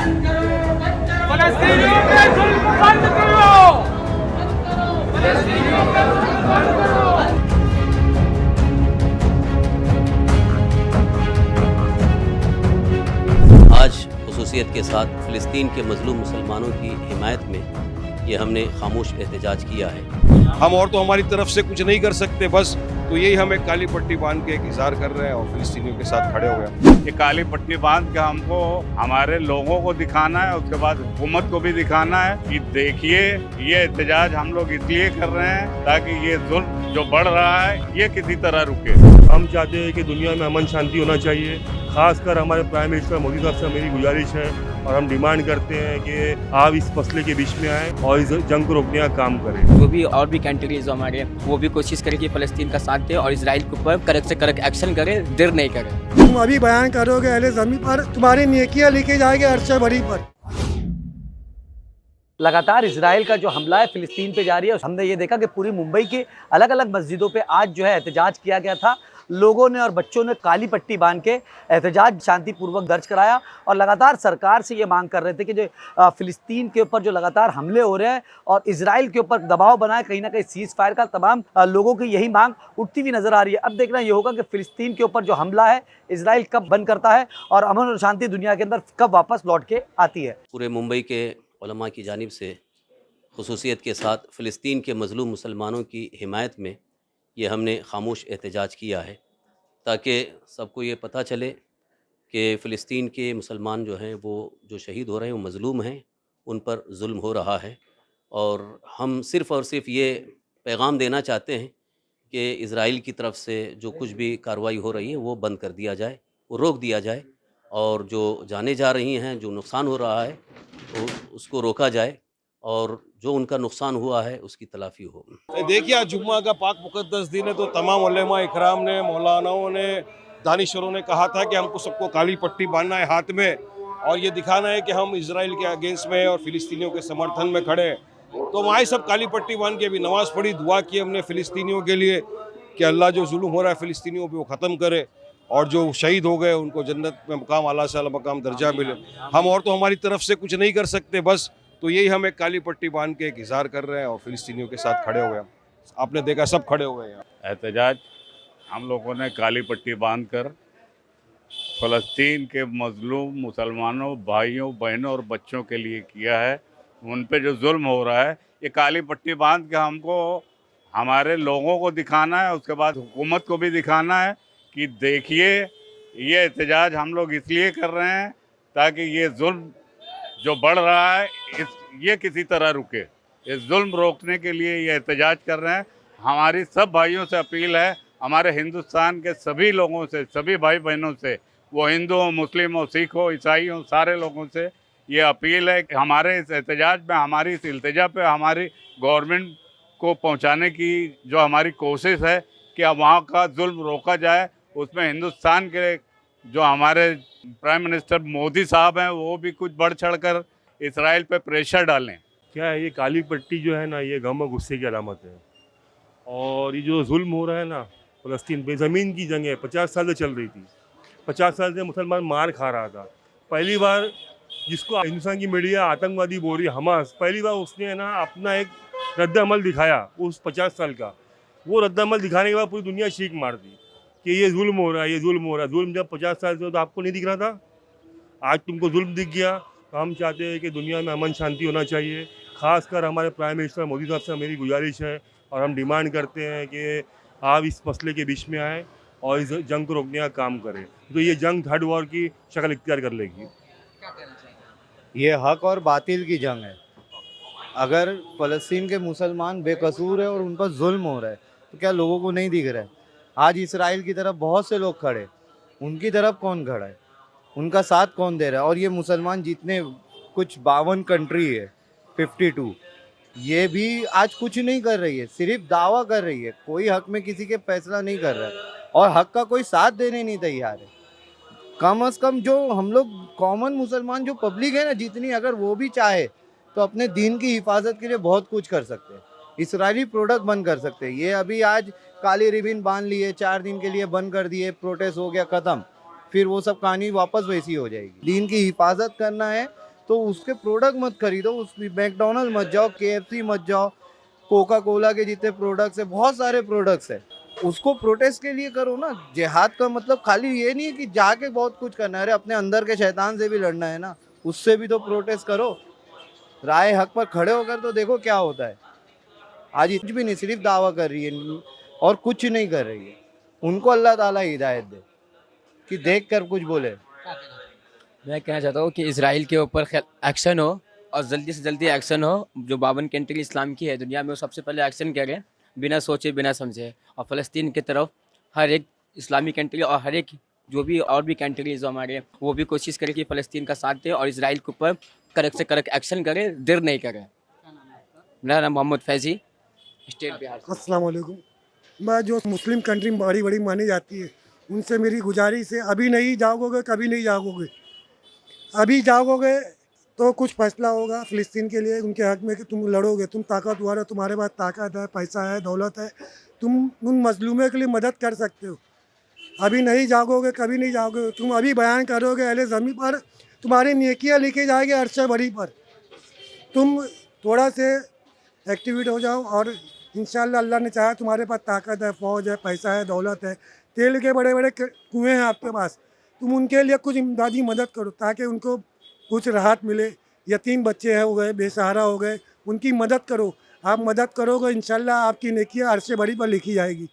फलस्तीनियों पे जुल्म बंद करो। फलस्तीनियों पे जुल्म बंद करो। आज खुसूसियत के साथ फ़िलिस्तीन के मज़लूम मुसलमानों की हिमायत में ये हमने खामोश एहतजाज किया है। हम और तो हमारी तरफ से कुछ नहीं कर सकते, बस तो यही हम एक काली पट्टी बांध के एक इज़हार कर रहे हैं और फ़िलिस्तीनियों के साथ खड़े हो गए। ये काली पट्टी बांध के हमको हमारे लोगों को दिखाना है, उसके बाद हुकूमत को भी दिखाना है कि देखिए ये एहतजाज हम लोग इसलिए कर रहे हैं ताकि ये जुल्म जो बढ़ रहा है ये किसी तरह रुके। हम चाहते हैं कि दुनिया में अमन शांति होना चाहिए। खासकर हमारे प्राइम मिनिस्टर मोदी साहब से मेरी गुजारिश है और हम डिमांड करते हैं कि आप इस मसले के बीच में आए और इस जंग को रोकने का काम करें। वो भी और भी कंट्रीज हमारे वो भी कोशिश करें कि फ़लस्तीन का साथ दे और इजराइल के ऊपर कड़क से कड़क एक्शन करे, देर नहीं करे। तुम अभी बयान करोगे अहले ज़मीन पर, तुम्हारी नेकियां लेके जाएंगे अर्शे बरी पर। लगातार इजराइल का जो हमला है फ़िलिस्तीन पे जारी है। हमने ये देखा कि पूरी मुंबई की अलग अलग मस्जिदों पे आज जो है एहतजाज किया गया था। लोगों ने और बच्चों ने काली पट्टी बांध के एहतजाज शांतिपूर्वक दर्ज कराया और लगातार सरकार से ये मांग कर रहे थे कि जो फ़िलिस्तीन के ऊपर जो लगातार हमले हो रहे हैं और इजराइल के ऊपर दबाव बनाए, कहीं ना कहीं सीज़ फायर का तमाम लोगों की यही मांग उठती हुई नज़र आ रही है। अब देखना ये होगा कि फ़िलिस्तीन के ऊपर जो हमला है इजराइल कब बंद करता है और अमन और शांति दुनिया के अंदर कब वापस लौट के आती है। पूरे मुंबई के उलमा की जानिब से खुसूसियत के साथ फ़िलिस्तीन के मज़लूम मुसलमानों की हिमायत में ये हमने खामोश एहतजाज किया है ताकि सबको ये पता चले कि फ़िलिस्तीन के मुसलमान जो हैं वो जो शहीद हो रहे हैं वो मज़लूम हैं, उन पर जुल्म हो रहा है। और हम सिर्फ़ और सिर्फ ये पैगाम देना चाहते हैं कि इज़राइल की तरफ से जो कुछ भी कार्रवाई हो रही है वो बंद कर दिया जाए, वो रोक दिया जाए और जो जाने जा रही हैं, जो नुकसान हो रहा है तो उसको रोका जाए और जो उनका नुकसान हुआ है उसकी तलाफ़ी हो। देखिए आज जुम्मा का पाक मुक़द्दस दिन है, तो तमाम उलेमा इकराम ने, मौलानाओं ने, दानिशवरों ने कहा था कि हमको सबको काली पट्टी बांधना है हाथ में और ये दिखाना है कि हम इजराइल के अगेंस्ट में और फ़िलिस्तीनियों के समर्थन में खड़े हैं। तो वहाँ सब काली पट्टी बांध के अभी नमाज़ पढ़ी, दुआ की हमने फ़िलिस्तीनियों के लिए कि अल्लाह जो जुल्म हो रहा है फ़िलिस्तीनियों पे वो ख़त्म करे और जो शहीद हो गए उनको जन्नत में मकाम आला से आला मकाम दर्जा मिले। हम और तो हमारी तरफ से कुछ नहीं कर सकते, बस तो यही हम एक काली पट्टी बांध के एक इज़हार कर रहे हैं और फ़िलिस्तीनियों के साथ खड़े हो गए। आपने देखा सब खड़े हुए हैं। एहतजाज हम लोगों ने काली पट्टी बांध कर फ़लस्तीन के मज़लूम मुसलमानों, भाइयों, बहनों और बच्चों के लिए किया है। उन पे जो जुल्म हो रहा है ये काली पट्टी बांध के हमको हमारे लोगों को दिखाना है, उसके बाद हुकूमत को भी दिखाना है कि देखिए ये एहतजाज हम लोग इसलिए कर रहे हैं ताकि ये जुल्म जो बढ़ रहा है ये किसी तरह रुके। इस जुल्म रोकने के लिए ये एहतजाज कर रहे हैं। हमारी सब भाइयों से अपील है, हमारे हिंदुस्तान के सभी लोगों से, सभी भाई बहनों से, वो हिंदू हो, मुस्लिम हो, सिख हो, ईसाई हो, सारे लोगों से ये अपील है कि हमारे इस एहतजाज में, हमारी इस इल्तिजा पे हमारी गवर्नमेंट को पहुंचाने की जो हमारी कोशिश है कि अब वहाँ का जुल्म रोका जाए। उसमें हिंदुस्तान के जो हमारे प्राइम मिनिस्टर मोदी साहब हैं वो भी कुछ बढ़ चढ़ कर इसराइल पे प्रेशर डालें। क्या है, ये काली पट्टी जो है ना, ये गम और गुस्से की अलामत है। और ये जो जुल्म हो रहा है ना फ़लस्तीन पे, ज़मीन की जंग है, 50 साल से चल रही थी। 50 साल से मुसलमान मार खा रहा था। पहली बार जिसको हिंदुस्तान की मीडिया आतंकवादी बोल रही है, हमास, पहली बार उसने है ना अपना एक रद्द अमल दिखाया उस 50 साल का। वो रद्द अमल दिखाने के बाद पूरी दुनिया चीख मार दी कि ये जुल्म हो रहा है, ये जुल्म हो रहा है। जुल्म जब 50 साल से हो तो आपको नहीं दिख रहा था, आज तुमको जुल्म दिख गया। तो हम चाहते हैं कि दुनिया में अमन शांति होना चाहिए। खासकर हमारे प्राइम मिनिस्टर मोदी साहब से मेरी गुजारिश है और हम डिमांड करते हैं कि आप इस मसले के बीच में आएँ और इस जंग को रोकने का काम करें। तो ये जंग थर्ड वॉर की शक्ल इख्तियार कर लेगी। ये हक और बातिल की जंग है। अगर फ़लस्तीन के मुसलमान बेकसूर है और उन पर जुल्म हो रहा है तो क्या लोगों को नहीं दिख रहा है? आज इसराइल की तरफ बहुत से लोग खड़े, उनकी तरफ कौन खड़ा है? उनका साथ कौन दे रहा है? और ये मुसलमान जितने कुछ 52 कंट्री है, 52, ये भी आज कुछ नहीं कर रही है, सिर्फ दावा कर रही है। कोई हक में किसी के फैसला नहीं कर रहा है और हक का कोई साथ देने नहीं तैयार है। कम से कम जो हम लोग कॉमन मुसलमान जो पब्लिक है ना जितनी, अगर वो भी चाहे तो अपने दीन की हिफाजत के लिए बहुत कुछ कर सकते हैं। इसराइली प्रोडक्ट बंद कर सकते हैं। ये अभी आज काली रिबन बांध लिए, 4 दिन के लिए बंद कर दिए, प्रोटेस्ट हो गया ख़त्म, फिर वो सब कहानी वापस वैसी हो जाएगी। दीन की हिफाजत करना है तो उसके प्रोडक्ट मत खरीदो, उस मैकडोनल्ड मत जाओ, KFC मत जाओ, कोका कोला के जितने प्रोडक्ट्स है, बहुत सारे प्रोडक्ट्स है, उसको प्रोटेस्ट के लिए करो ना। जिहाद का मतलब खाली ये नहीं है कि जाके बहुत कुछ करना है, अरे अपने अंदर के शैतान से भी लड़ना है ना, उससे भी तो प्रोटेस्ट करो। राय हक पर खड़े होकर तो देखो क्या होता है। आज कुछ भी नहीं, सिर्फ दावा कर रही है और कुछ नहीं कर रही है। उनको अल्लाह ताला हिदायत दे कि देख कर कुछ बोले। मैं कहना चाहता हूँ कि इसराइल के ऊपर एक्शन हो और जल्दी से जल्दी एक्शन हो। जो 52 कंट्री इस्लाम की है दुनिया में, वो सबसे पहले एक्शन करें बिना सोचे बिना समझे। और फ़लस्तीन की तरफ हर एक इस्लामी कंट्री और हर एक जो भी और भी कंट्रीज जो हमारे, वो भी कोशिश करे कि फ़लस्तीन का साथ दे और इसराइल के ऊपर कड़क से कड़क एक्शन करे, देर नहीं करे। मेरा नाम मोहम्मद फैज़ी, स्टेट बिहार से। अस्सलाम वालेकुम। मैं जो मुस्लिम कंट्री बड़ी बड़ी मानी जाती है, उनसे मेरी गुजारिश है, अभी नहीं जागोगे कभी नहीं जागोगे। अभी जागोगे तो कुछ फैसला होगा फ़लस्तीन के लिए, उनके हक़ में कि तुम लड़ोगे, तुम ताकतवर हो, तुम्हारे पास ताकत है, पैसा है, दौलत है, तुम उन मज़लूमों के लिए मदद कर सकते हो। अभी नहीं जागोगे कभी नहीं जागोगे। तुम अभी बयान करोगे अहले ज़मीं पर, तुम्हारी नेकियां लिखी जाएगी अर्श बरी पर। तुम थोड़ा से एक्टिवेट हो जाओ और इंशाअल्लाह अल्लाह ने चाहा, तुम्हारे पास ताकत है, फ़ौज है, पैसा है, दौलत है, तेल के बड़े बड़े कुएँ हैं आपके पास, तुम उनके लिए कुछ इमदादी मदद करो ताकि उनको कुछ राहत मिले। यतीम बच्चे हैं हो गए, बेसहारा हो गए, उनकी मदद करो। आप मदद करोगे इंशाअल्लाह आपकी नेकियां अर्श बरी पर लिखी जाएगी।